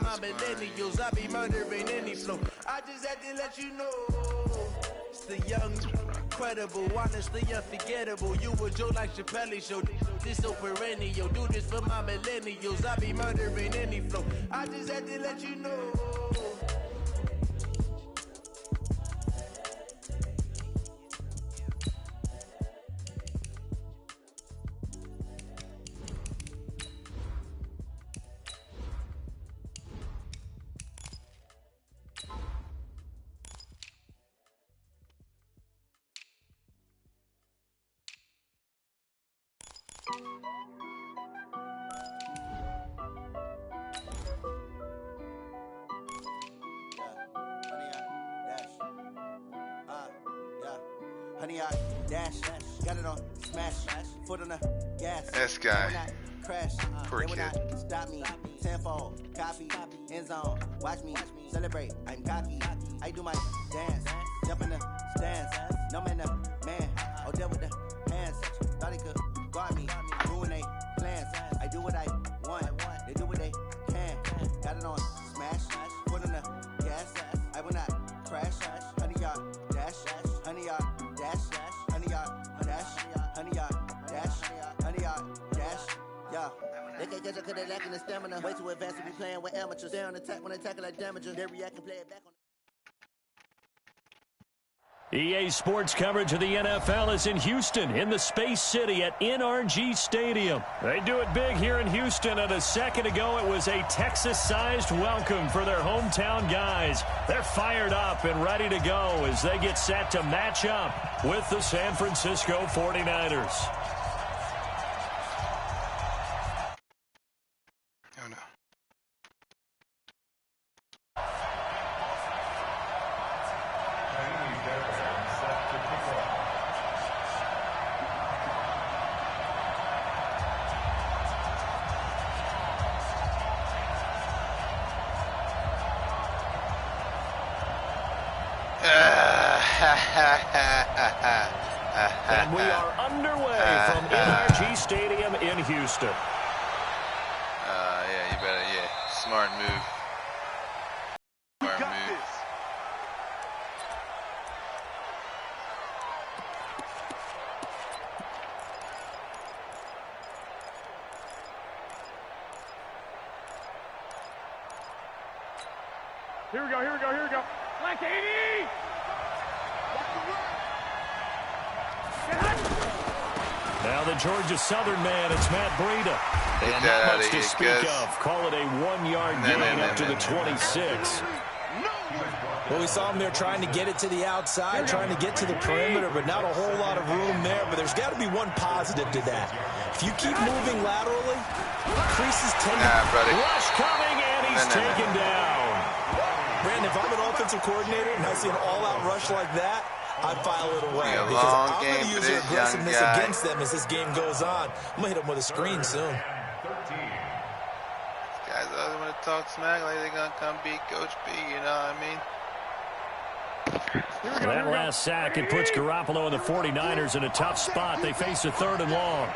my millennials. I be murdering any flow. I just had to let you know. It's the young, incredible, honestly unforgettable. You a Joe like Chappelle show. This so perennial. Do this for my millennials. I be murdering any flow. I just had to let you know. Honey, I dash, got it on, smash, foot on the gas. This guy. Crash, poor kid. Stop me, tenfold, copy, end zone, watch me, celebrate, I'm cocky. I do my dance, jump in the stands, no man, man, oh, deal with the hands. Thought he could guard me, ruin they plans. I do what I want, they do what they can. Got it on, smash, foot on the gas. I will not crash, honey, y'all dash, honey, y'all. Honey, yeah. They can't catch up because they lacking the stamina. Way too advanced to be playing with amateurs. They're on attack when they tackle like damagers. They react and play it back on. EA Sports coverage of the NFL is in Houston, in the Space City at NRG Stadium. They do it big here in Houston, and a second ago it was a Texas-sized welcome for their hometown guys. They're fired up and ready to go as they get set to match up with the San Francisco 49ers. Oh, no. And we are underway from NRG Stadium in Houston. Yeah, you better, yeah. Smart move. Smart move. Here we go. Like 80! Now the Georgia Southern man, it's Matt Breida. And not much to speak of. Call it a 1-yard gain up to the 26. Well, we saw him there trying to get it to the outside, trying to get to the perimeter, but not a whole lot of room there. But there's got to be one positive to that. If you keep moving laterally, creases tend to... Rush coming, and he's taken down. Brandon, if I'm an offensive coordinator and I see an all-out rush like that, I'd file it away because I'm going to use their aggressiveness against them as this game goes on. I'm going to hit them with a screen soon. These guys always want to talk smack like they're going to come beat Coach B, you know what I mean? That last sack, it puts Garoppolo and the 49ers in a tough spot. They face a 3rd and long.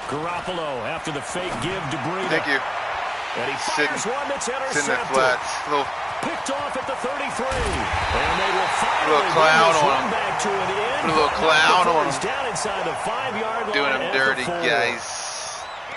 Garoppolo after the fake give to Breida. Thank you. And he fires one that's intercepted. Sitting there flat. Picked off at the 33. And they will finally clown on him. Back to an end. Put a little clown on him. Down inside the 5-yard line. Doing him dirty, guys.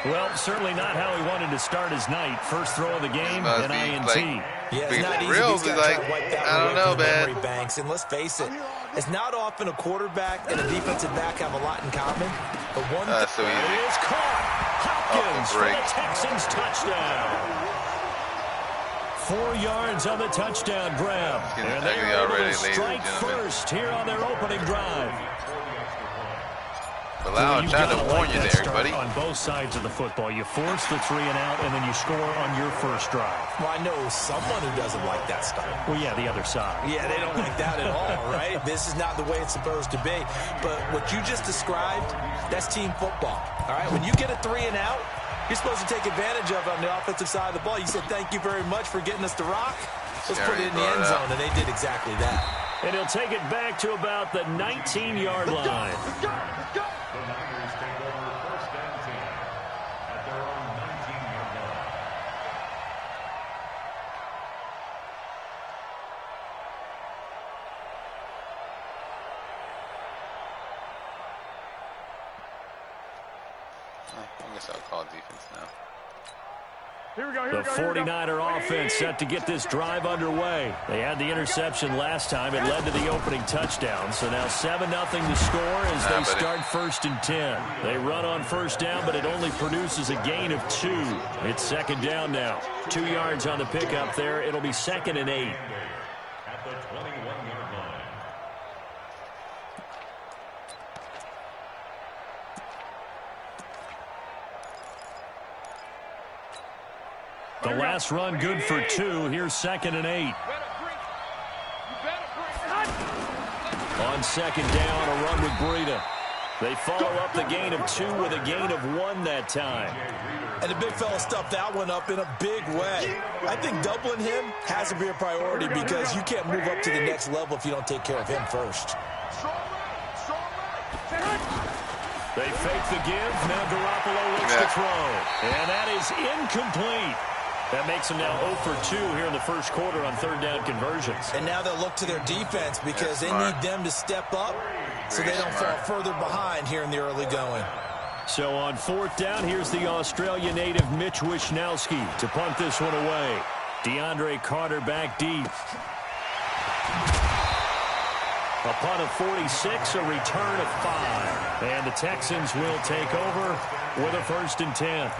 Well, certainly not how he wanted to start his night. First throw of the game, an INT. Yeah, it's not easy. Real, like, I don't know, man. Banks. And let's face it, it's not often a quarterback and a defensive back have a lot in common. But one so easy. It is caught. Hopkins for the Texans touchdown. 4 yards on the touchdown grab. And they're able to strike first here on their opening drive. Well, I'm trying to warn you there, buddy. On both sides of the football, you force the 3 and out, and then you score on your first drive. Well, I know someone who doesn't like that style. Well, yeah, the other side. Yeah, they don't like that at all, right? This is not the way it's supposed to be. But what you just described, that's team football, all right? When you get a 3 and out, you're supposed to take advantage of it on the offensive side of the ball. You said, thank you very much for getting us the rock. Let's put it in the end zone, and they did exactly that. And he'll take it back to about the 19-yard line. Let's go. The Niners take over 1st and 10 at their own 19-yard line. I guess I'll call defense now. Here we go, The 49er offense set to get this drive underway. They had the interception last time. It led to the opening touchdown. So now 7-0 to score as they start 1st and 10. They run on first down, but it only produces a gain of 2. It's second down now. 2 yards on the pickup there. It'll be 2nd and 8. At the 21-yard line. The last run good for 2. Here's 2nd and 8. On second down, a run with Breida. They follow up the gain of 2 with a gain of 1 that time. And the big fella stuffed that one up in a big way. I think doubling him has to be a priority because you can't move up to the next level if you don't take care of him first. They fake the give. Now Garoppolo looks to throw. And that is incomplete. That makes them now 0 for 2 here in the first quarter on third down conversions. And now they'll look to their defense because they need them to step up so they don't fall further behind here in the early going. So on 4th down, here's the Australia native Mitch Wishnowski to punt this one away. DeAndre Carter back deep. A punt of 46, a return of 5. And the Texans will take over with a 1st and 10.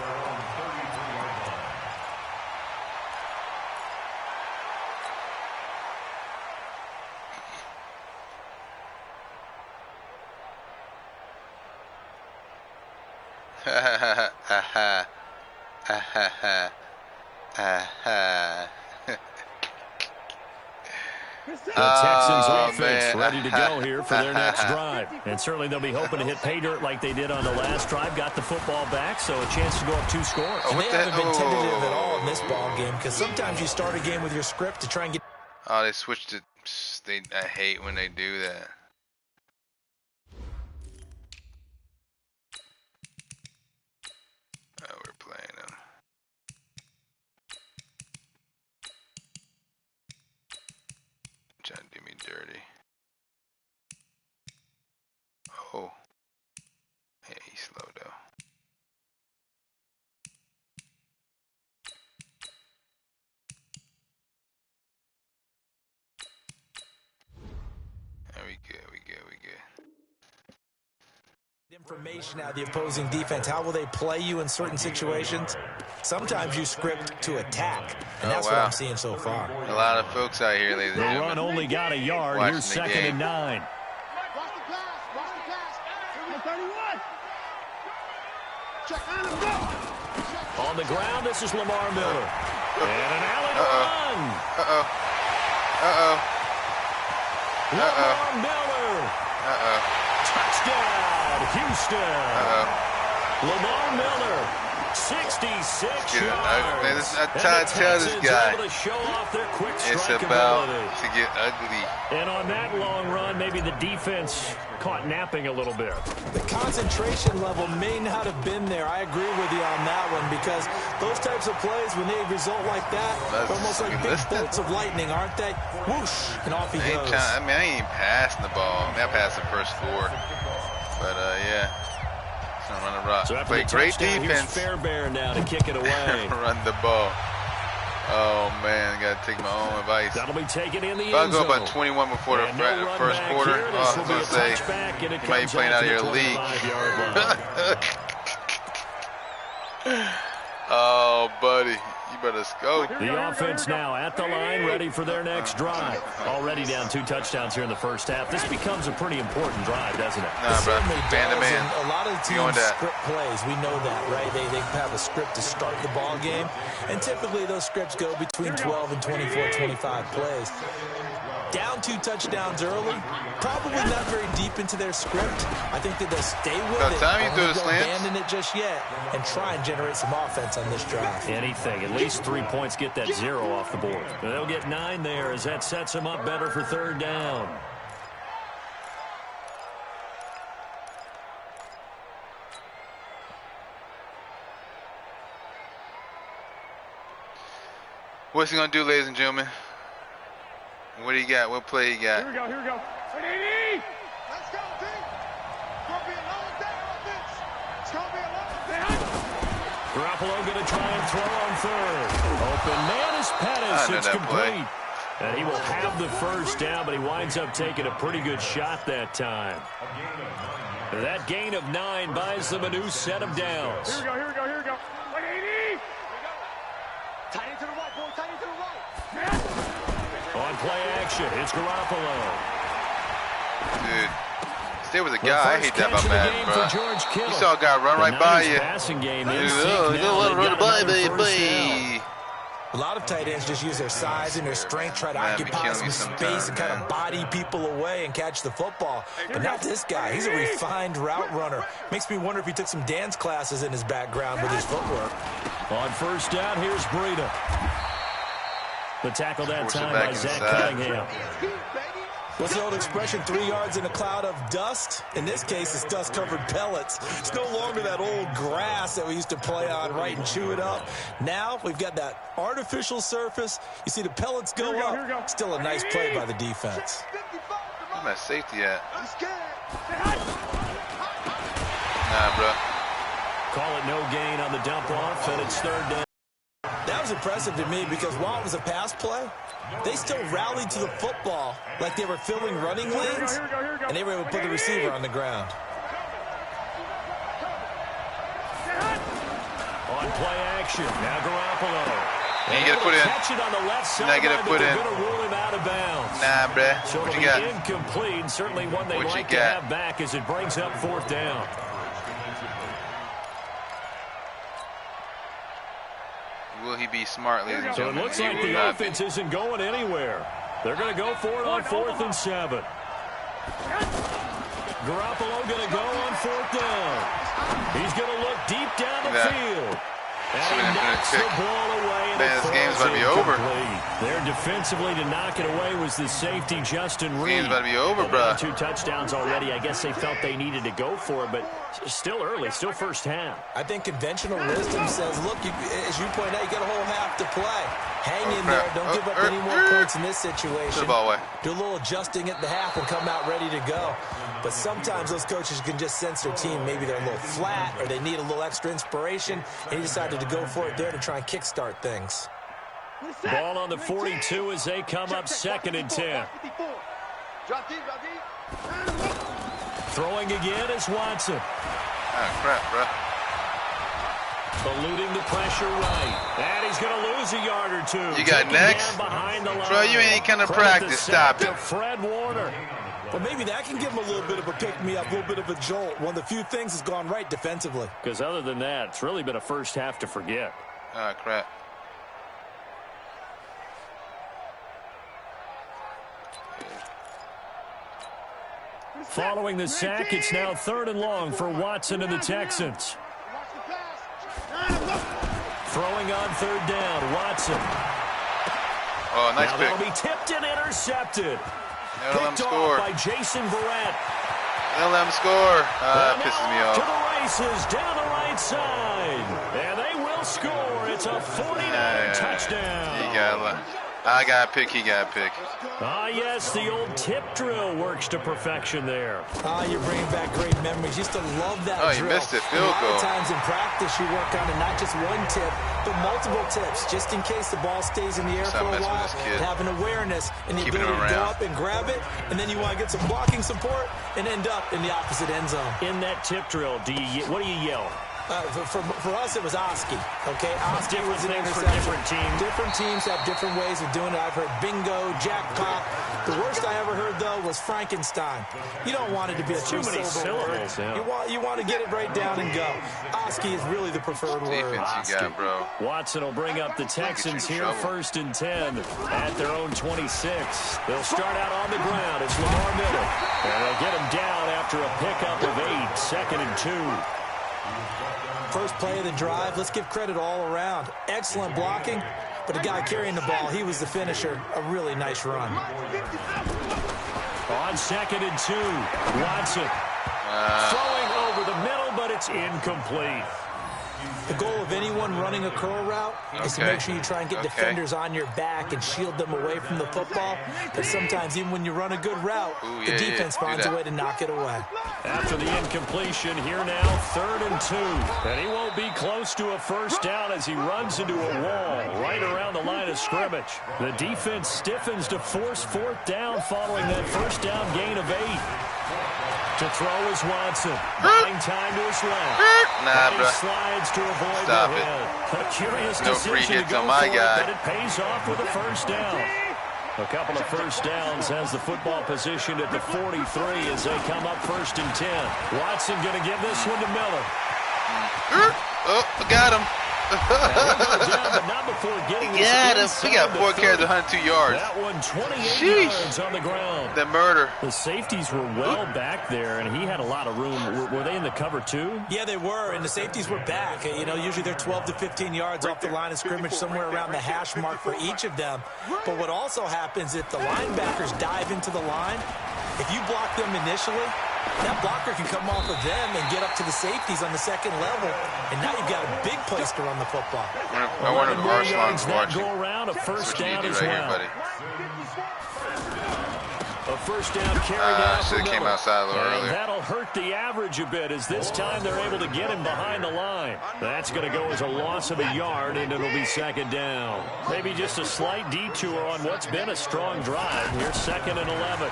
The Texans offense ready to go here for their next drive. And certainly they'll be hoping to hit pay dirt like they did on the last drive. Got the football back, so a chance to go up 2 scores. And they haven't been tentative at all in this ball game because sometimes you start a game with your script to try and get... Oh, they switched it. I hate when they do that. Oh, we're playing them. Trying to do me dirty. Oh. Yeah, he's slow though. We good. Information out of the opposing defense. How will they play you in certain situations? Sometimes you script to attack, and that's what I'm seeing so far. A lot of folks out here, ladies and gentlemen. The run only got a yard. Here's 2nd and 9. Watch the pass. 31. Check on him, go. On the ground, this is Lamar Miller. And an alley to run. Lamar Miller. Touchdown, Houston. Lamar Miller, 66 yards. Man, I'm trying to tell this guy. Able to show off their quick It's about ability. to get ugly. And on that long run, maybe the defense caught napping a little bit. The concentration level may not have been there. I agree with you on that one because those types of plays, when they result like that, they're almost like big bolts of lightning, aren't they? Whoosh, and off he goes. I mean, I ain't even passing the ball. I mean, I passed the first 4. But, yeah. So I'm running rock. So after play the great touchdown, defense. Here's Fairbairn now to kick it away. Run the ball. Oh, man. I got to take my own advice. That'll be taken in the If I end go zone. about 21 before the first quarter, Here, I was going to say, you might be playing out of your league. Oh, buddy. You better scope. The offense now at the line, ready for their next drive. Already down 2 touchdowns here in the first half. This becomes a pretty important drive, doesn't it? Nah, bro. Man to man. A lot of the teams script plays. We know that, right? They have a script to start the ball game. And typically those scripts go between 12 and 24, 25 plays. Down 2 touchdowns early, probably not very deep into their script. I think that they'll stay with it. Don't abandon it just yet and try and generate some offense on this drive. Anything. At least 3 points, get that 0 off the board. They'll get 9 there as that sets them up better for third down. What's he going to do, ladies and gentlemen? What do you got? What play you got? Here we go. 80. Let's go, team. It's going to be a long day on this. It's going to be a long day. Garoppolo going to try and throw on third. Open man is Pettis. It's complete. And he will have the first down, but he winds up taking a pretty good shot that time. That gain of 9 buys them a new set of downs. Here we go. Like 80. Tight into the right, boy. Tight into the right. On play action, it's Garoppolo. Dude, stay with the guy. I hate that about Madden, bro. You saw a guy run right by you. Passing game run by me. A lot of tight ends just use their size and their strength, try to occupy some space and kind of body people away and catch the football. But not this guy. He's a refined route runner. Makes me wonder if he took some dance classes in his background with his footwork. On first down, here's Breida. The tackle that time by Zach Cunningham. What's the old expression, 3 yards in a cloud of dust? In this case, it's dust-covered pellets. It's no longer that old grass that we used to play on, right, and chew it up. Now we've got that artificial surface. You see the pellets go up. Still a nice play by the defense. Where's my safety at? Nah, bro. Call it no gain on the dump off, and it's third down. That was impressive to me because while it was a pass play, they still rallied to the football like they were filling running lanes, and they were able to put the receiver on the ground. On play action, now Garoppolo. You gotta put in. Catch it on the left side. Not gonna put in. They're gonna rule him out of bounds. Nah, bruh. So What you got? Incomplete. Certainly one they like to have back as it brings up fourth down. Will he be smart, ladies and So it gentlemen? looks like the offense isn't going anywhere. They're going to go for it on 4th and 7. Garoppolo going to go on 4th down. He's going to look deep down the field. And he knocks the ball away. Man, this game's about to be over. There defensively to knock it away was the safety, Justin Reed. Game's about to be over, bro. 2 touchdowns already. I guess they felt they needed to go for it, but still early, still first half. I think conventional wisdom says, look, as you point out, you got a whole half to play. Hang in there. Don't give up any more points in this situation. Do a little adjusting at the half and come out ready to go. But sometimes those coaches can just sense their team. Maybe they're a little flat or they need a little extra inspiration, and he decided to go for it there to try and kickstart things. Ball on the 42 as they come up 2nd and 10. Throwing again is Watson. Ah, crap, bro. Eluding the pressure right. And he's going to lose a yard or two. You got next? Bro, you ain't kind of practice. Stop it. Fred Warner. Well, maybe that can give him a little bit of a pick-me-up, a little bit of a jolt. One of the few things has gone right defensively. Because other than that, it's really been a first half to forget. Ah, crap. Following the sack, it's now 3rd and long for Watson and the Texans. Throwing on 3rd down, Watson. Oh, nice now pick. That'll be tipped and intercepted. Picked off by Jason Verrett. They'll let him score. Pisses me off. To the races, down the right side. And they will score. It's a 49 touchdown. I got a pick, he got a pick. Ah, yes, the old tip drill works to perfection there. You're bringing back great memories. Used to love that drill. Oh, you missed it. Field goal. A lot of times in practice, you work on it, not just one tip, but multiple tips, just in case the ball stays in the air for a while. Have an awareness and the ability to go up and grab it, and then you want to get some blocking support and end up in the opposite end zone. In that tip drill, what do you yell? For us, it was Oski. Okay, Oski was an for interception. different teams. Different teams have different ways of doing it. I've heard bingo, jackpot. The worst I ever heard, though, was Frankenstein. You don't want it to be a too many syllables. Yeah. You want to get it right down and go. Oski is really the preferred word. Defense you got, bro. Watson will bring up the Texans here, 1st and 10 at their own 26. They'll start out on the ground. It's Lamar Miller. And they'll get him down after a pickup of 8, 2nd and 2. First play of the drive, let's give credit all around. Excellent blocking, but the guy carrying the ball, he was the finisher. A really nice run. On 2nd and 2, Watson throwing over the middle, but it's incomplete. The goal of anyone running a curl route is to make sure you try and get defenders on your back and shield them away from the football. But sometimes, even when you run a good route, the defense finds a way to knock it away. After the incompletion, here now, 3rd and 2. And he won't be close to a first down as he runs into a wall right around the line of scrimmage. The defense stiffens to force 4th down following that first down gain of 8. To throw is Watson. Buying time to his left. Nah, bro. Slides to avoid Stop the it. hit. A curious No free decision hits to go on my for guy. it, but it pays off with a first down. A couple of first downs has the football positioned at the 43 as they come up 1st and 10. Watson going to give this one to Miller. Oh, I got him. Down, but not before getting this Got him. inside He got the 4 carries, 30. 102 yards. That one 28 Sheesh. yards on the ground. The murder. The safeties were well back there, and he had a lot of room. Were they in the cover too? Yeah, they were, and the safeties were back. You know, usually they're 12 to 15 yards off the line of scrimmage, somewhere around the hash mark for each of them. But what also happens if the linebackers dive into the line, if you block them initially, that blocker can come off of them and get up to the safeties on the 2nd level, and now you've got a big place to run the football. I wonder if Arsenal's watching. Go around, a first down as right well. here, buddy. A first down carry down should have came outside a little earlier. That'll hurt the average a bit as this time they're able to get him behind the line. That's going to go as a loss of a yard, and it'll be 2nd down. Maybe just a slight detour on what's been a strong drive. Here's 2nd and 11.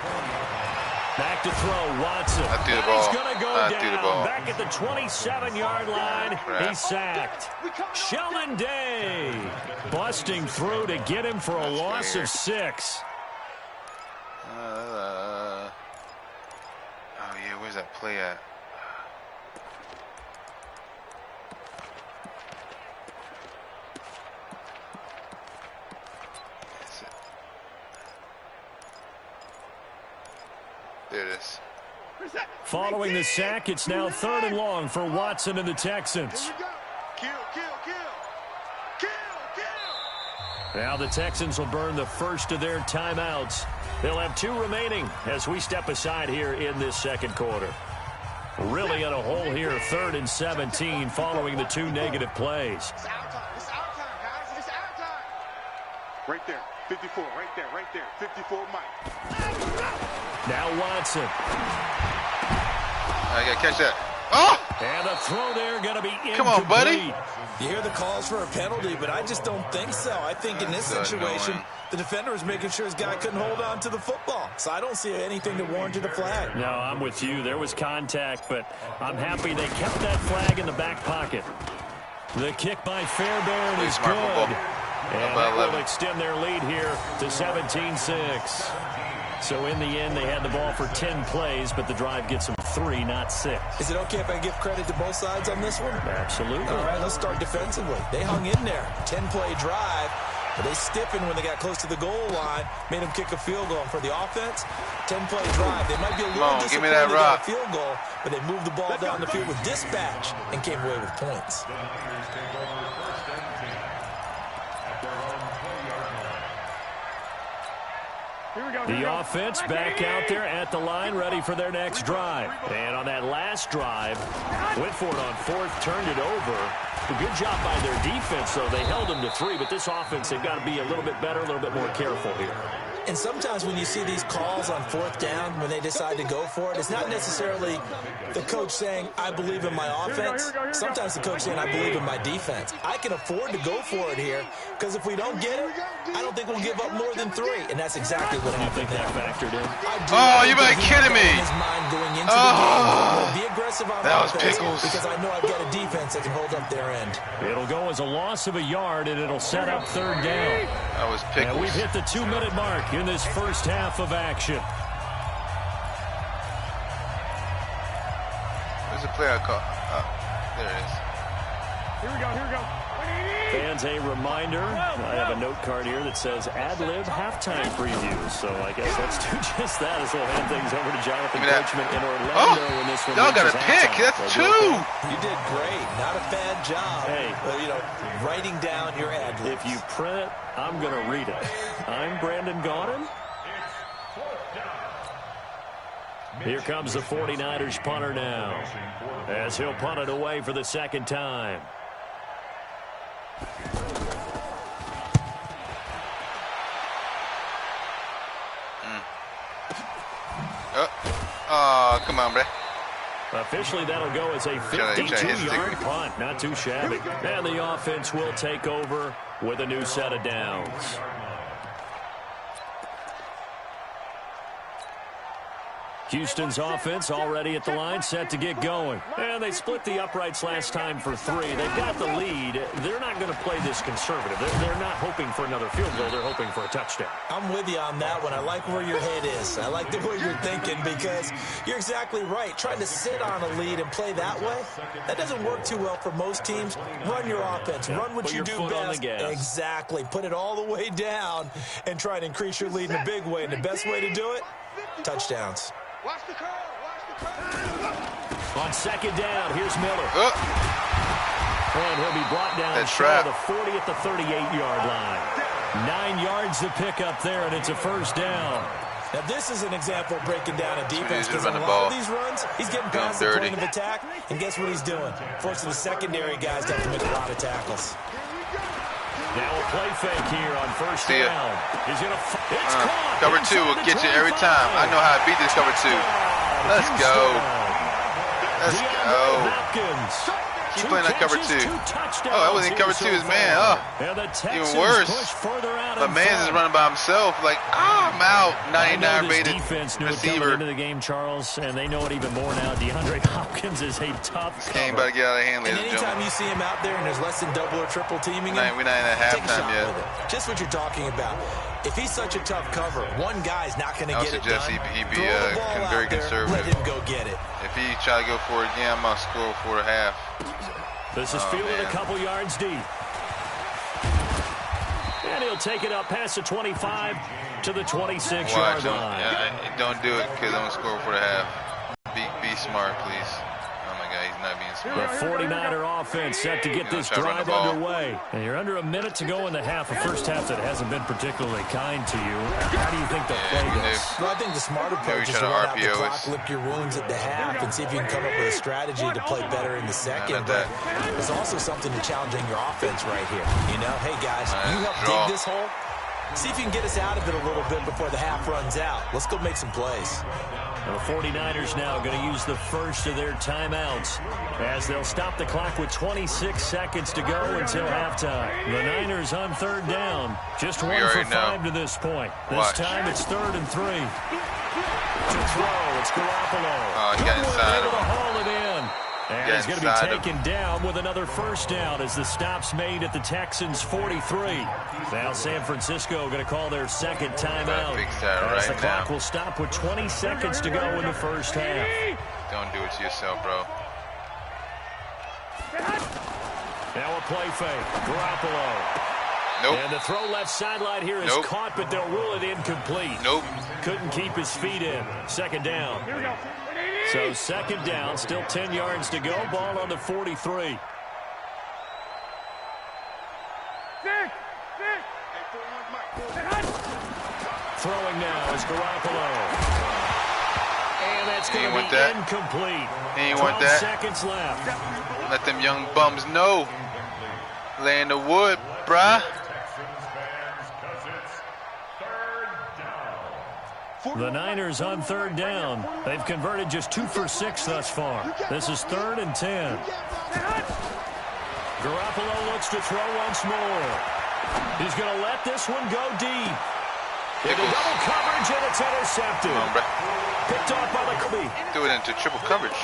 Back to throw, Watson. I threw the ball. He's going to go I down. threw the ball. Back at the 27-yard line. Crap. He's sacked. Sheldon Day busting through to get him for a loss of 6. Oh, yeah, where's that play at? That's it. There it is. Following the sack, it's now 3rd and long for Watson and the Texans. Now the Texans will burn the first of their timeouts. They'll have 2 remaining as we step aside here in this 2nd quarter. Really in a hole here, 3rd and 17 following the 2 negative plays. It's our time. It's our time, guys. It's our time. Right there. 54. Right there. Right there. 54, Mike. Now Watson. I gotta catch that. Oh! And the throw there going to be incomplete. Come on, buddy. You hear the calls for a penalty, but I just don't think so. I think in this That's situation, annoying. the defender was making sure his guy couldn't hold on to the football. So I don't see anything that warranted a flag. No, I'm with you. There was contact, but I'm happy they kept that flag in the back pocket. The kick by Fairbairn is Smart good. football. And About that will 11. extend their lead here to 17-6. So in the end, they had the ball for 10 plays, but the drive gets them 3, not 6. Is it okay if I give credit to both sides on this one? Absolutely. All right, let's start defensively. They hung in there. 10-play drive. But they stiffened when they got close to the goal line, made them kick a field goal. And for the offense, 10-play drive. They might be a little disappointed give me that rock. at a field goal, but they moved the ball down the field with dispatch and came away with points. The offense back out there at the line, ready for their next drive. And on that last drive, went for it on 4th, turned it over. A good job by their defense, though. They held them to 3, but this offense, they've got to be a little bit better, a little bit more careful here. And sometimes when you see these calls on 4th down, when they decide to go for it, it's not necessarily the coach saying, I believe in my offense. Sometimes the coach saying, I believe in my defense. I can afford to go for it here, because if we don't get it, I don't think we'll give up more than 3. And that's exactly what happened there. Factored in. Oh, you better kidding me. His mind going into the game. I'm gonna be aggressive on That was offense pickles. because I know I've got a defense that can hold up their end. It'll go as a loss of a yard, and it'll set up 3rd down. That was And pickles. we've hit the 2-minute mark in this first half of action. Where's the play I caught? There it is. Here we go. Here we go. Fans, a reminder, I have a note card here that says ad-lib halftime preview. So I guess let's do just that as we'll hand things over to Jonathan Give me that. Coachman in Orlando when this one Y'all got reaches a pick. halftime. That's Well, 2. You did great. Not a bad job. Hey. Writing down your ad-libs. If you print it, I'm going to read it. I'm Brandon Gaudin. Here comes the 49ers punter now, as he'll punt it away for the 2nd time. Oh, come on, bro. Officially, that'll go as a 52-yard punt. Not too shabby. And the offense will take over with a new set of downs. Houston's offense already at the line, set to get going. And they split the uprights last time for 3. They've got the lead. They're not going to play this conservative. They're not hoping for another field goal. They're hoping for a touchdown. I'm with you on that one. I like where your head is. I like the way you're thinking because you're exactly right. Trying to sit on a lead and play that way, that doesn't work too well for most teams. Run your offense. Run what you do best. Exactly. Put it all the way down and try to increase your lead in a big way. And the best way to do it, touchdowns. Watch the curl. Watch the curl. On second down, here's Miller. And he'll be brought down short of the 40 at the 38-yard line. 9 yards to pick up there, and it's a first down. Now, this is an example of breaking down a defense because on a lot of these runs, he's getting past the point of attack, and guess what he's doing? Forcing the secondary guys to have to make a lot of tackles. Now a play fake here on first down. He's going to it's caught. Cover 2 will get you every time. I know how to beat this cover 2. Let's go. Let's go. Keep playing that cover 2. Oh, that wasn't cover 2. His man. Oh, even worse. The man's is running by himself. Like, I'm out. 99 rated receiver. Into the game, Charles, and they know it even more now. DeAndre Hopkins is a tough cover. Game about to get out of hand, ladies and anytime you see him out there and there's less than double or triple teaming him, we're not in at halftime yet. Just what you're talking about. If he's such a tough cover, one guy's not going to get it done. I suggest he be very conservative. Let him go get it. If he try to go for it again, I'm going to score for a half. This is fielded a couple yards deep. And he'll take it up past the 25 to the 26-yard line. Yeah, don't do it because I'm going to score for the half. Be smart, please. Oh, my God, he's not being smart. The 49er offense set to get this drive underway. And you're under a minute to go in the half, a first half that hasn't been particularly kind to you. How do you think they'll play this? Well, I think the smart approach is to run out the clock, lick your wounds at the half, and see if you can come up with a strategy to play better in the second. But there's also something to challenging your offense right here. You know, hey, guys, you help dig this hole. See if you can get us out of it a little bit before the half runs out. Let's go make some plays. The 49ers now going to use the first of their timeouts as they'll stop the clock with 26 seconds to go until halftime. The Niners on third down. Just 1 for 5 to this point. This time it's 3rd and 3. To throw, it's Garoppolo. Oh, he got inside able to haul it in. And he's going to be taken down with another first down as the stop's made at the Texans' 43. Now San Francisco going to call their second timeout. As the clock will stop with 20 seconds to go in the first half. Don't do it to yourself, bro. Now a play fake. Garoppolo. Nope. And the throw left sideline here is caught, but they'll rule it incomplete. Nope. Couldn't keep his feet in. Second down. Here we go. So second down, still 10 yards to go. Ball on the 43. Throwing now is Garoppolo. And that's going to be incomplete. He ain't want that. 12 seconds left. Let them young bums know. Lay in the wood, bruh. The Niners on third down. They've converted just 2 for 6 thus far. This is 3rd and 10. Garoppolo looks to throw once more. He's going to let this one go deep. Into double coverage, and it's intercepted. Come on, bro. Picked off by the Kobe. Do it into triple coverage.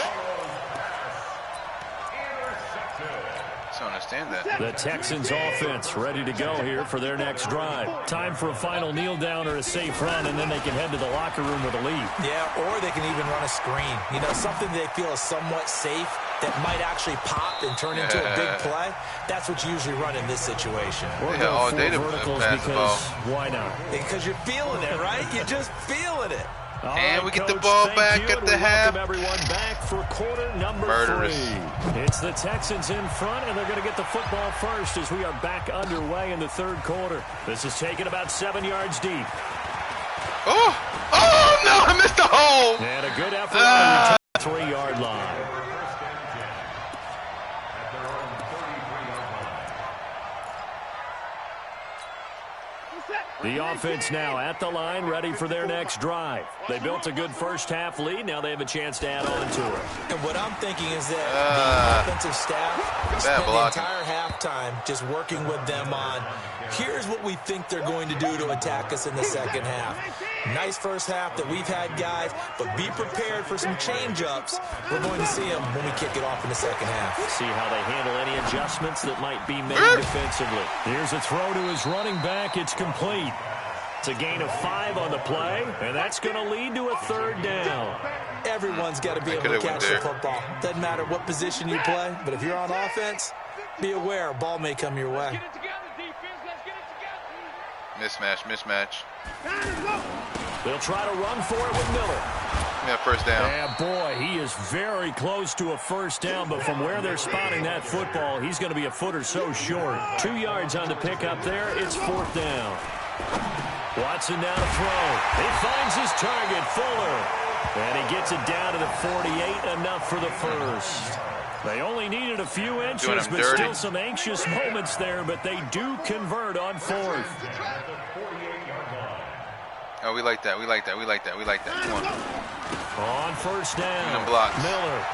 I don't understand that. The Texans offense ready to go here for their next drive. Time for a final kneel down or a safe run, and then they can head to the locker room with a lead. Yeah, or they can even run a screen. You know, something they feel is somewhat safe that might actually pop and turn into a big play. That's what you usually run in this situation. Or go all day verticals because why not? Because you're feeling it, right? You're just feeling it. And we get the ball back at the half. Everyone back for quarter number 3. It's the Texans in front, and they're going to get the football first as we are back underway in the third quarter. This is taken about 7 yards deep. Oh no, I missed the hole. And a good effort on the 3-yard line. The offense now at the line, ready for their next drive. They built a good first-half lead. Now they have a chance to add on to it. And what I'm thinking is that the offensive staff spent the entire halftime just working with them on, here's what we think they're going to do to attack us in the second half. Nice first half that we've had, guys, but be prepared for some change-ups. We're going to see them when we kick it off in the second half. See how they handle any adjustments that might be made defensively. Here's a throw to his running back. It's complete. It's a gain of 5 on the play, and that's going to lead to a third down. Everyone's got to be able to catch the football. Doesn't matter what position you play, but if you're on offense, be aware a ball may come your way. Mismatch. They'll try to run for it with Miller. Yeah, first down. And boy, he is very close to a first down, but from where they're spotting that football, he's going to be a foot or so short. 2 yards on the pickup there. It's 4th down. Watson now to throw. He finds his target, Fuller. And he gets it down to the 48, enough for the first. They only needed a few inches, but still some anxious moments there, but they do convert on 4th. Oh, we like that. Come on. On first down, Miller.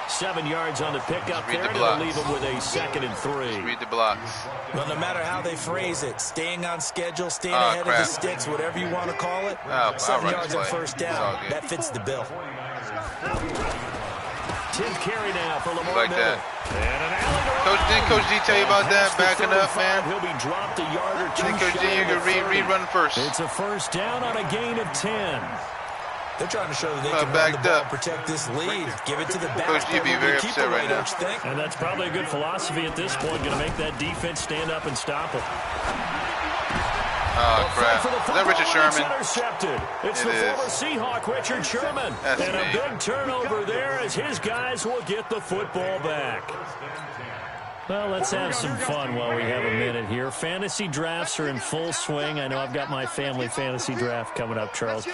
7 yards on the pickup there, and it'll leave him with a 2nd and 3. Read the blocks. Well, no matter how they phrase it, staying on schedule, staying ahead of the sticks, whatever you want to call it, 7 yards on first down, that fits the bill. 10th carry now for Lamar like Miller. That. Didn't Coach D tell you about that? Backing up, man. He'll be dropped a yard or 2. Didn't Coach D, you can read run first. It's a first down on a gain of 10. They're trying to show that they can run the ball and protect this lead. Give it to the back. Coach D be very upset right now. And that's probably a good philosophy at this point. Going to make that defense stand up and stop it. Oh, crap. Is that Richard Sherman? Intercepted. It's the former Seahawk, Richard Sherman. That's and a big turnover there as his guys will get the football back. Well, let's have some fun while we have a minute here. Fantasy drafts are in full swing. I know I've got my family fantasy draft coming up, Charles.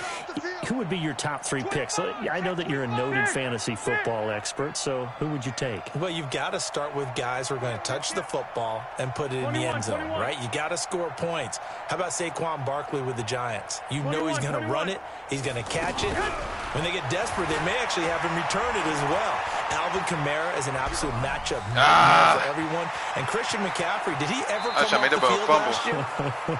Who would be your top 3 picks? I know that you're a noted fantasy football expert, so who would you take? Well, you've got to start with guys who are going to touch the football and put it in the end zone, right? You got to score points. How about Saquon Barkley with the Giants? You know he's going to run it. He's going to catch it. When they get desperate, they may actually have him return it as well. Alvin Kamara is an absolute matchup for everyone. And Christian McCaffrey, did he ever come off the field last year?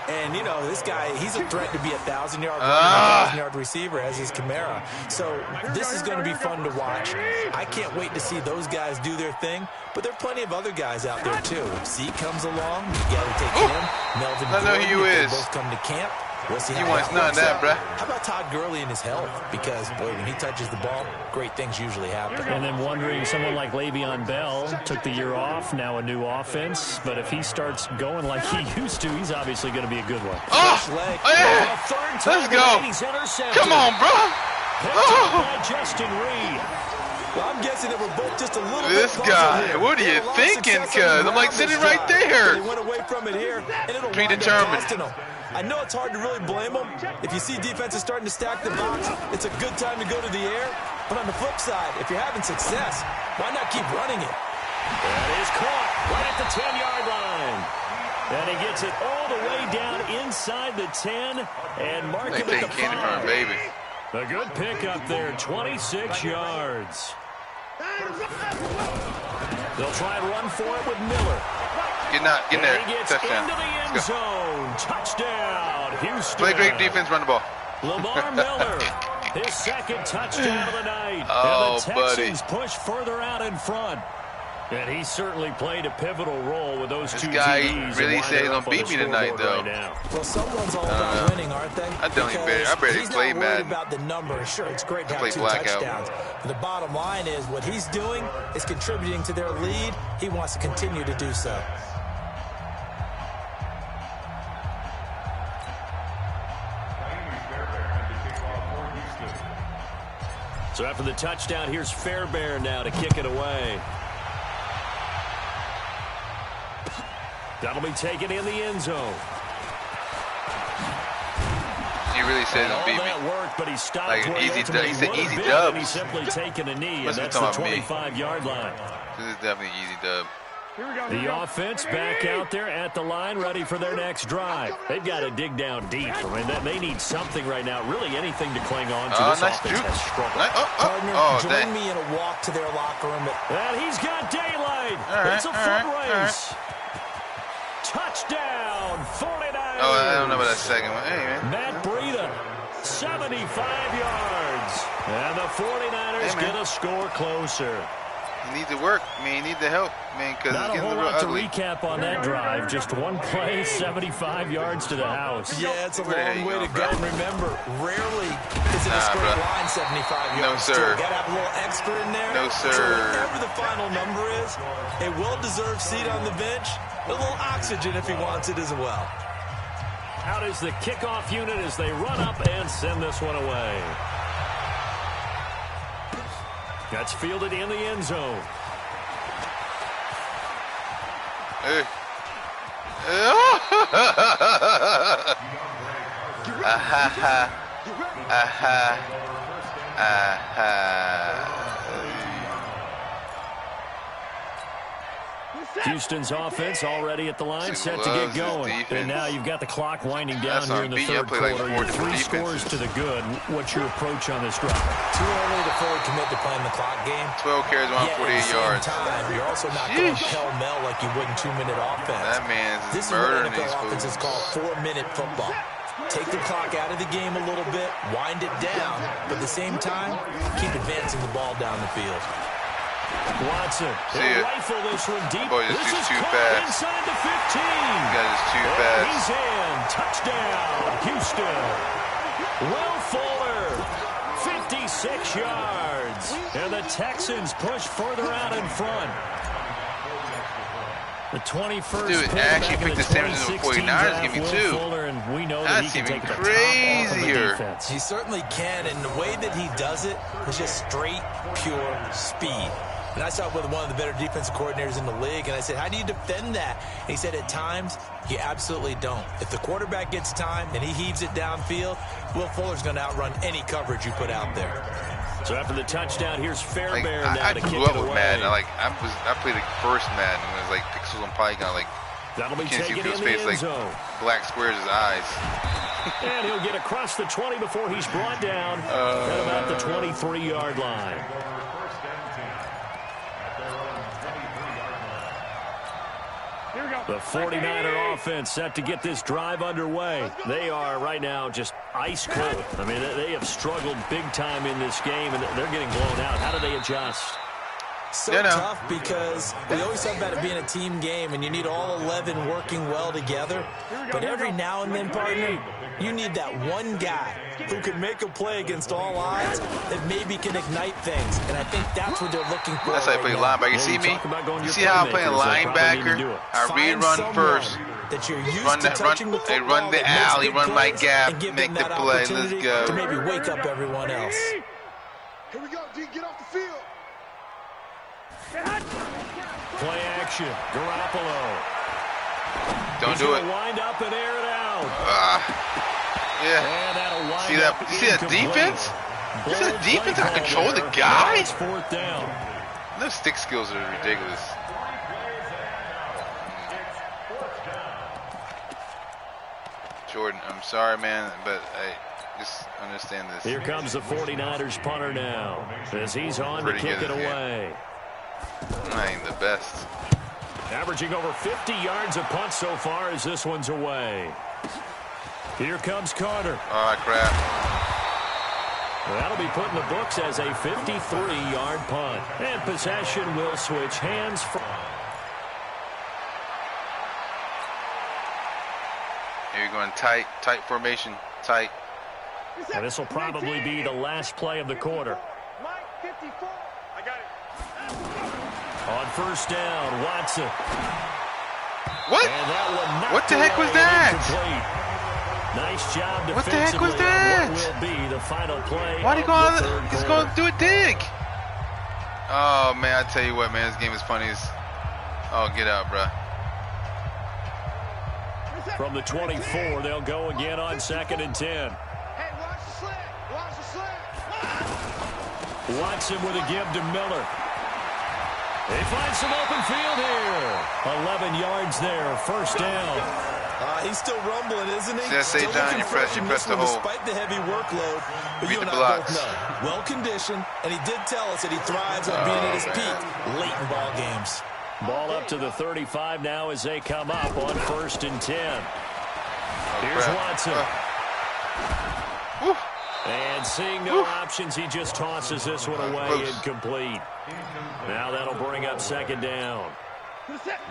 And, you know, this guy, he's a threat to be a 1,000-yard runner, 1,000-yard receiver, as is Kamara. So this is going to be fun to watch. I can't wait to see those guys do their thing. But there are plenty of other guys out there, too. If Zeke comes along, you got to take him. Melvin Gordon, if they both come to camp. We'll see he wants none of that, bruh. How about Todd Gurley and his health? Because, boy, when he touches the ball, great things usually happen. And then wondering, someone like Le'Veon Bell took the year off, now a new offense. But if he starts going like he used to, he's obviously going to be a good one. Oh, yeah. Let's go. Come on, bro. Oh. Justin Reed. Well, I'm guessing that we're both just a little this bit guy, here. what are you thinking, cuz? I'm like sitting right there. They went away from it here, and it'll predetermined. I know it's hard to really blame them. If you see defenses starting to stack the box, it's a good time to go to the air. But on the flip side, if you're having success, why not keep running it? That is caught right at the 10-yard line. And he gets it all the way down inside the 10 and mark him at the 5. Baby. A good pickup there, 26 yards. They'll try and run for it with Miller. Get in there. He gets Touchdown. into the end zone. Touchdown, Houston. Play great defense, run the ball. Lamar Miller, his 2nd touchdown of the night. Oh, and the Texans push further out in front. And he certainly played a pivotal role with those two guy TDs. really said he's going to beat me tonight, though. Right, well, someone's all about winning, aren't they? I barely play Madden. He's not worried about the numbers. Sure, it's great to have 2 touchdowns. But the bottom line is what he's doing is contributing to their lead. He wants to continue to do so. So after the touchdown, here's Fairbairn now to kick it away. That'll be taken in the end zone. He really said he'll beat me. That worked, but he stopped like an easy dub. He said easy dubs. He's simply taken a knee, and that's the 25-yard line. This is definitely an easy dub. The offense back out there at the line, ready for their next drive. They've got to dig down deep. I mean, they need something right now, really anything to cling on to. This nice offense juke. has struggled. Join me in a walk to their locker room. And he's got daylight. It's a foot race. Touchdown, 49ers. Oh, I don't know about that second one. Hey, man. Matt Breida, 75 yards. And the 49ers get a score closer. You need to work, man. You need the help, man, because it's getting a little ugly. To recap on that drive. Just one play, 75 yards to the house. Yeah, it's a long way to go. And remember, rarely is it a straight line 75 yards. No, sir. Got to have a little extra in there. No, sir. So whatever the final number is, a well-deserved seat on the bench, a little oxygen if he wants it as well. Out is the kickoff unit as they run up and send this one away. That's fielded in the end zone. Hey. Houston's offense already at the line, set to get going. And now you've got the clock winding down here in the third quarter. You're 3 scores to the good. What's your approach on this drive? Too early to fully commit to playing the clock game. 12 carries, 148 yards. You're also not going pell-mell like you would in 2-minute offense. That man's this murdering is what these NFL offense is called 4-minute football. Take the clock out of the game a little bit, wind it down, but at the same time, keep advancing the ball down the field. Watson, rifle this one deep. Boy, this is too fast. Inside the 15. That is too fast. He's in. Touchdown, Houston. Will Fuller, 56 yards. And the Texans push further out in front. The 21st. Dude, actually picked the same as the 49ers. Give me two. Fuller, and we know that That's he can even take the top off of the crazier. defense. He certainly can, and the way that he does it is just straight, pure speed. And I saw it with one of the better defensive coordinators in the league, and I said, how do you defend that? And he said, at times, you absolutely don't. If the quarterback gets time and he heaves it downfield, Will Fuller's going to outrun any coverage you put out there. So after the touchdown, here's Fairbairn Like, now I to kick grew up it with away. Madden. I played the first Madden. It was like pixels on polygon, like That'll be you can't see taken his in the face, end like zone. black squares his eyes. And he'll get across the 20 before he's brought down at about the 23-yard line. The 49er offense set to get this drive underway. They are right now just ice cold. I mean, they have struggled big time in this game, and they're getting blown out. How do they adjust? So tough because we always talk about it being a team game, and you need all 11 working well together. But every now and then, partner, you need that one guy who can make a play against all odds that maybe can ignite things. And I think that's what they're looking for. That's how I play linebacker. You see me? You see how I'm playing linebacker? I read run first. That you're used Run to that, touching run, the hey, football, run the that alley, makes run good my plays, gap, and give make them the that play. Let's opportunity go. to maybe wake up everyone else. Here we go, D. Get off the field. Play action. Garoppolo. Don't do it. Wind up and air it out. Yeah. And that'll wind See that? up You see that incomplete. defense? You see that defense? I Play control the call guy. there. Now it's fourth down. Those stick skills are ridiculous. Jordan, I'm sorry, man, but I just understand this. Here comes the 49ers punter now as he's on Pretty to kick good it at the away. I ain't the best. Averaging over 50 yards a punt so far as this one's away. Here comes Carter. Oh, crap. That'll be put in the books as a 53-yard punt. And possession will switch hands. Here you're going tight formation, tight. And this will probably be the last play of the quarter. Mike, 54. I got it. On first down, Watson. What? And that one knocked What the heck was away that? incomplete. Nice job defensively. What the heck was that? On what will be the final play. Why'd he go of on? the third He's quarter. going to do a dig. Oh, man, I tell you what, man, this game is funny as... Oh, get out, bro. From the 24, they'll go again on 2nd and 10. Hey, watch the slant. Watch the slant. Watson with a give to Miller. He finds some open field here. 11 yards there, first down. He's still rumbling, isn't he? Say, John, you press the hole. Despite the heavy workload, but you and I both know, well-conditioned, and he did tell us that he thrives on being at his peak late in ball games. Ball up to the 35 now as they come up on 1st and 10. Here's Watson. And seeing no options, he just tosses this one away, incomplete. Now that'll bring up 2nd down.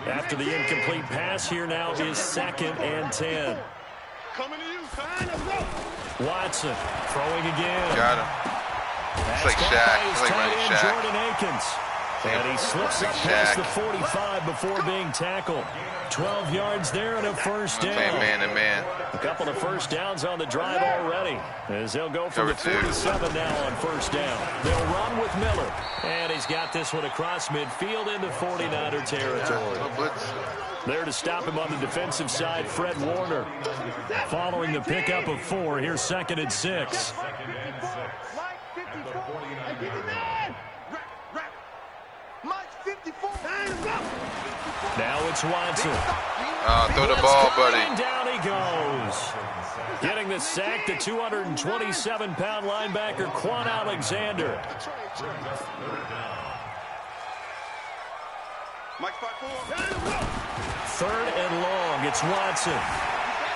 After the incomplete pass, here now is 2nd and 10. Watson throwing again. Got him. It's like Shaq. It's like running Shaq. Jordan Akins. And he slips up past the 45 before being tackled. 12 yards there and a first down. Playing man-to-man. A couple of first downs on the drive already, as they'll go from the 47 now on 1st down. They'll run with Miller. And he's got this one across midfield into 49er territory. There to stop him on the defensive side, Fred Warner. Following the pickup of 4, here's 2nd and 6. Now it's Watson. Throw the ball, buddy. And down he goes. Getting the sack, the 227-pound linebacker, Quan Alexander. Third and long. It's Watson.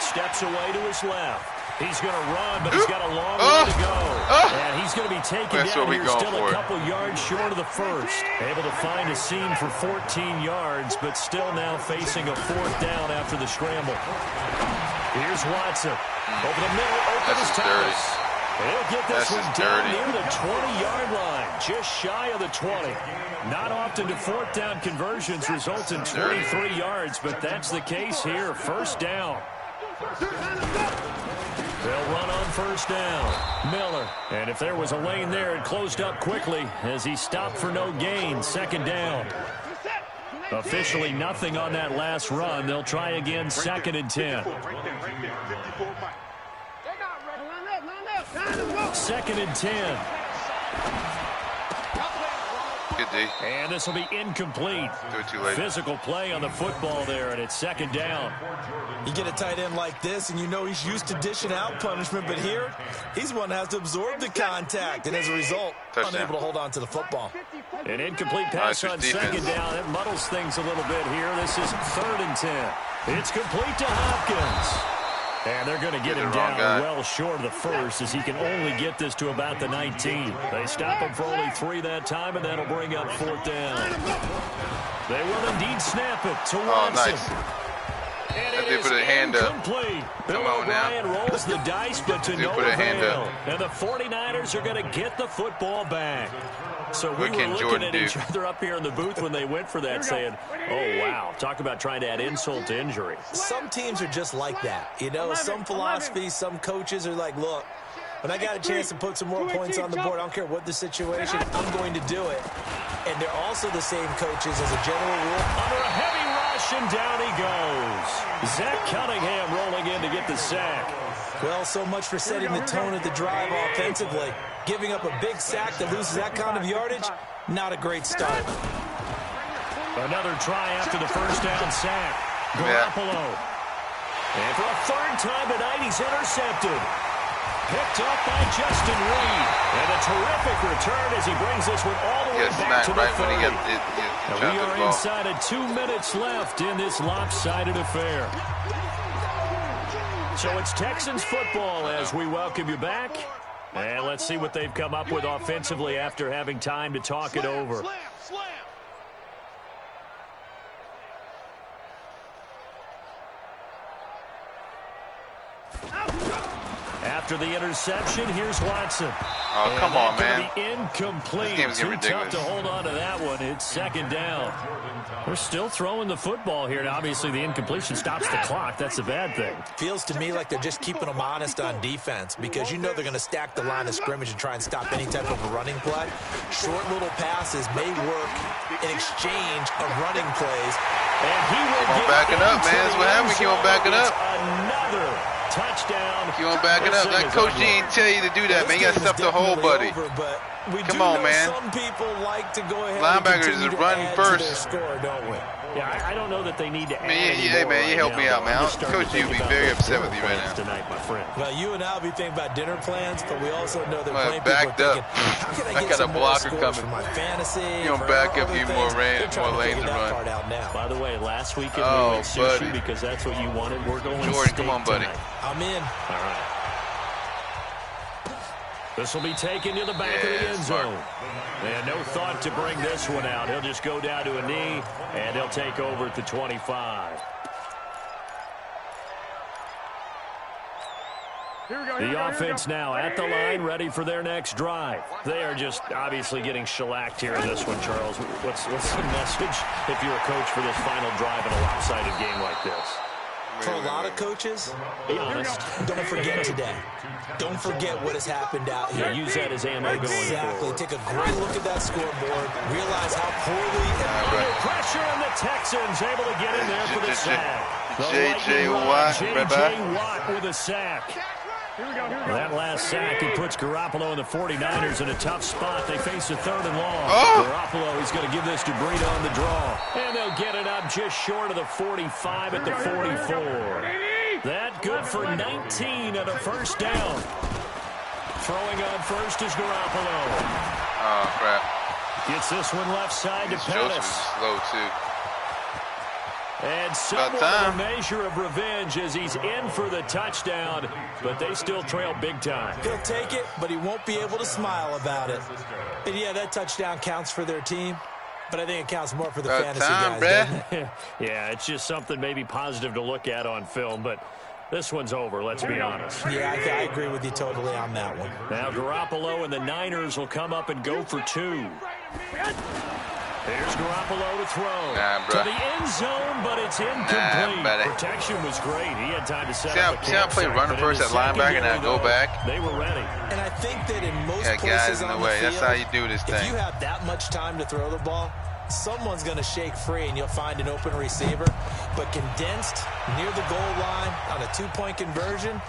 Steps away to his left. He's going to run, but he's got a long way to go. And he's going to be taken down here, still a couple yards short of the first. Able to find a seam for 14 yards, but still now facing a 4th down after the scramble. Here's Watson. Over the middle, open as Thomas. He'll get this one down near the 20-yard line, just shy of the 20. Not often do 4th down conversions result in 23 yards, but that's the case here. First down. They'll run on 1st down. Miller. And if there was a lane there, it closed up quickly as he stopped for no gain. 2nd down. Officially nothing on that last run. They'll try again, 2nd and 10. 2nd and 10. Good D. And this will be incomplete. Do it too late. Physical play on the football there, and it's 2nd down. You get a tight end like this, and you know he's used to dishing out punishment, but here, he's one that has to absorb the contact, and as a result, unable to hold on to the football. An incomplete pass on 2nd down. It muddles things a little bit here. This is 3rd and 10. It's complete to Hopkins. And they're going to get him down well short of the first, as he can only get this to about the 19. They stop him for only 3 that time, and that'll bring up 4th down. They will indeed snap it to Watson. Nice. And they put a hand up. Bill O'Brien rolls the dice, but to no avail. And the 49ers are going to get the football back. So we were looking at each other up here in the booth when they went for that, saying, oh, wow, talk about trying to add insult to injury. Some teams are just like that. You know, some philosophies, some coaches are like, look, when I got a chance to put some more points on the board, I don't care what the situation, I'm going to do it. And they're also the same coaches as a general rule. Under a heavy rush, and down he goes. Zach Cunningham rolling in to get the sack. Well, so much for setting the tone of the drive offensively. Giving up a big sack that loses that kind of yardage, not a great start. Another try after the first down sack. Garoppolo. And for a 3rd time tonight, he's intercepted. Picked up by Justin Reed. And a terrific return as he brings this one all the way back to the 30. And we are inside of 2 minutes left in this lopsided affair. So it's Texans football as we welcome you back. And let's see what they've come up with offensively after having time to talk it over. After the interception, here's Watson. Oh, come on, man. Incomplete. This game's Too ridiculous. tough to hold on to that one. It's 2nd down. We're still throwing the football here. And obviously, the incompletion stops the clock. That's a bad thing. Feels to me like they're just keeping them honest on defense, because you know they're going to stack the line of scrimmage and try and stop any type of a running play. Short little passes may work in exchange of running plays. And he will keep on backing up, man. That's what happens. Keep on backing up. Another touchdown. Keep on backing up. That coach didn't tell you to do that, man. You got to stuff the hole, buddy. Come on, man. Some people like to go ahead Linebackers is running first. Score, don't we? Yeah, I don't know that they need to add Hey, man, you help me out, man. Coach, you'd be very upset with you right now. Tonight, my friend. Well, you and I will be thinking about dinner plans, but we also know that plenty people backed are up. thinking, how can I I get got some a more blocker scores coming. for my fantasy? You gonna back up, you more lanes to run. By the way, last weekend we went sushi because that's what you wanted. We're going Jordan, come on, buddy. Tonight. I'm in. All right. This will be taken to the back of the end zone. And no thought to bring this one out. He'll just go down to a knee, and he'll take over at the 25. The offense now at the line, ready for their next drive. They are just obviously getting shellacked here in this one, Charles. What's the message if you're a coach for this final drive in a lopsided game like this? For a lot of coaches, be honest, don't forget today. Don't forget what has happened out here. Use that as ammo going forward. Take a great look at that scoreboard. Realize how poorly under pressure, and the Texans able to get in there for the sack. J.J. Watt, J.J. Watt with a sack. That last sack, it puts Garoppolo and the 49ers in a tough spot. They face a 3rd and long. Garoppolo is going to give this to Breida on the draw. And they'll get it up just short of the 45 at the 44. That good for 19 and a first down. Throwing on first is Garoppolo. Oh, crap. Gets this one left side to Pettis. Slow, too. And somewhat of a measure of revenge as he's in for the touchdown, but they still trail big time. He'll take it, but he won't be able to smile about it. And yeah, that touchdown counts for their team, but I think it counts more for the fantasy guys, doesn't it? Yeah, it's just something maybe positive to look at on film, but this one's over, let's be honest. Yeah, I agree with you totally on that one. Now Garoppolo and the Niners will come up and go for 2. Here's Garoppolo to throw to the end zone, but it's incomplete. Protection was great. He had time to set up. See how play running first at linebacker and now go back? They were ready. And I think that in most places guys in the way. Field, that's how you do this thing. If you have that much time to throw the ball, someone's going to shake free and you'll find an open receiver. But condensed near the goal line on a 2-point conversion,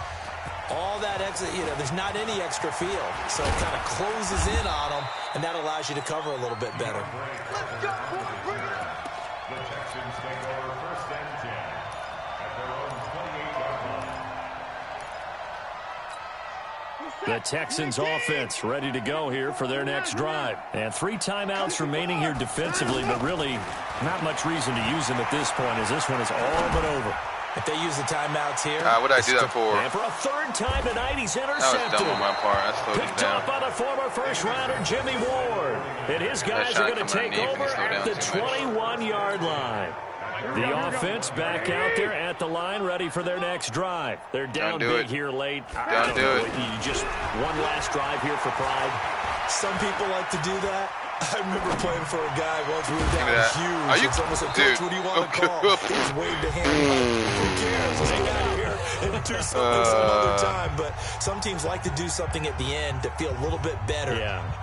all that exit, there's not any extra field. So it kind of closes in on them, and that allows you to cover a little bit better. Let's go, boy, bring it up. The Texans take over 1st and 10 at their own 28-yard line. The Texans offense ready to go here for their next drive. And 3 timeouts remaining here defensively, but really not much reason to use them at this point as this one is all but over. If they use the timeouts here. What did I do that for? And for a 3rd time tonight, he's intercepted. That was dumb on my part. I slowed him Picked down. up by the former first-rounder Jimmy Ward. And his guys are going to take over at the 21-yard line. The offense back out there at the line, ready for their next drive. They're down big here late. Don't do it. You just one last drive here for pride. Some people like to do that. I remember playing for a guy once. We were down huge. Are you, someone said, Coach, what do you want to call? He was waved a hand. Who cares? Let's get out of here and do something some other time. But some teams like to do something at the end to feel a little bit better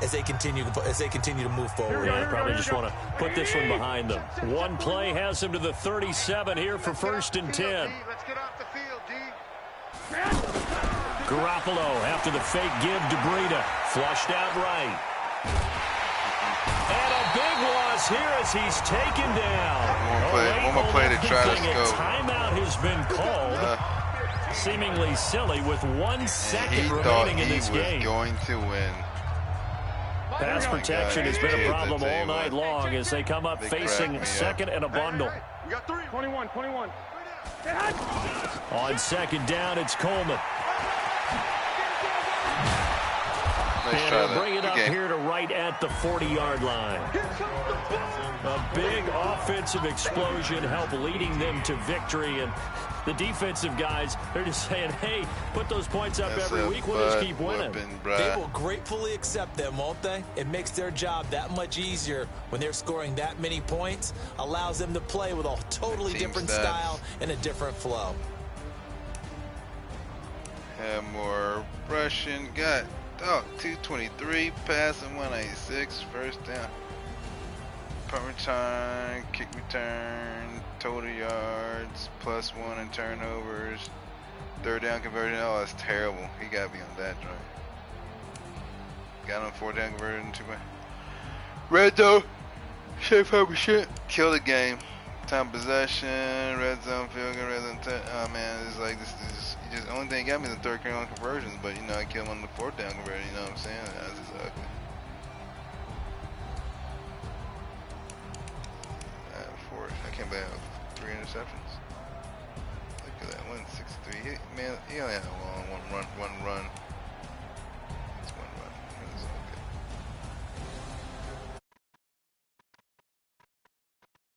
as they continue to move forward. Yeah, probably just want to put this one behind them. One play has them to the 37 here for 1st and 10. Let's get off the field, D. Garoppolo after the fake give to Breida. Flushed out right. And a big loss here as he's taken down. One more play to try to go. Timeout has been called. Seemingly silly with 1 second remaining in this game. He thought he was going to win. Pass protection has been a problem all night long as they come up facing 2nd and a bundle. We got 3. 21. On 2nd down, it's Coleman. And he'll bring it up here to right at the 40-yard line. A big offensive explosion helped leading them to victory. And the defensive guys, they're just saying, hey, put those points up every week. We'll just keep winning. They will gratefully accept them, won't they? It makes their job that much easier when they're scoring that many points. Allows them to play with a totally different style and a different flow. Have more rushing. Got 223, passing 186, first down. Punt return, kick return, total yards, +1 in turnovers. Third down conversion. Oh, that's terrible. He got me on that joint. Got him 4th down conversion. 2-way. Red zone. Shape 100%. Kill the game. Time possession. Red zone. Field goal. Red zone. Oh man, it's like this. Just only thing got me is the 3rd down conversions. But you know, I killed him on the 4th down conversion. You know what I'm saying? That's just ugly. 4. I can't believe I have 3 interceptions. Look at that. 163. Man, he only had a long one run.